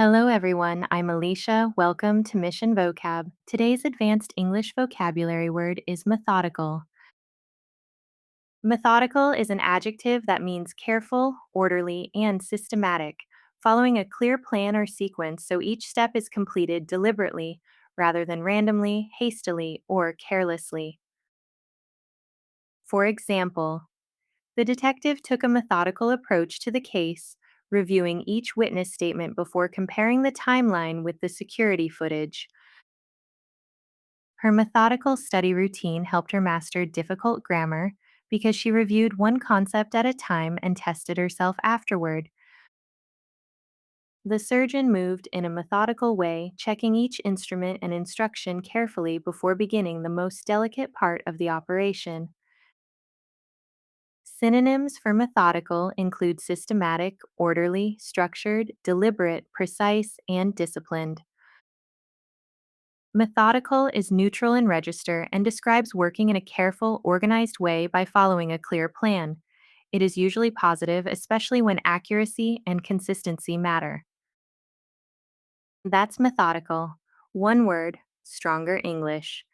Hello, everyone. I'm Alicia. Welcome to Mission Vocab. Today's advanced English vocabulary word is methodical. Methodical is an adjective that means careful, orderly, and systematic, following a clear plan or sequence so each step is completed deliberately rather than randomly, hastily, or carelessly. For example, the detective took a methodical approach to the case, reviewing each witness statement before comparing the timeline with the security footage. Her methodical study routine helped her master difficult grammar because she reviewed one concept at a time and tested herself afterward. The surgeon moved in a methodical way, checking each instrument and instruction carefully before beginning the most delicate part of the operation. Synonyms for methodical include systematic, orderly, structured, deliberate, precise, and disciplined. Methodical is neutral in register and describes working in a careful, organized way by following a clear plan. It is usually positive, especially when accuracy and consistency matter. That's methodical. One word, stronger English.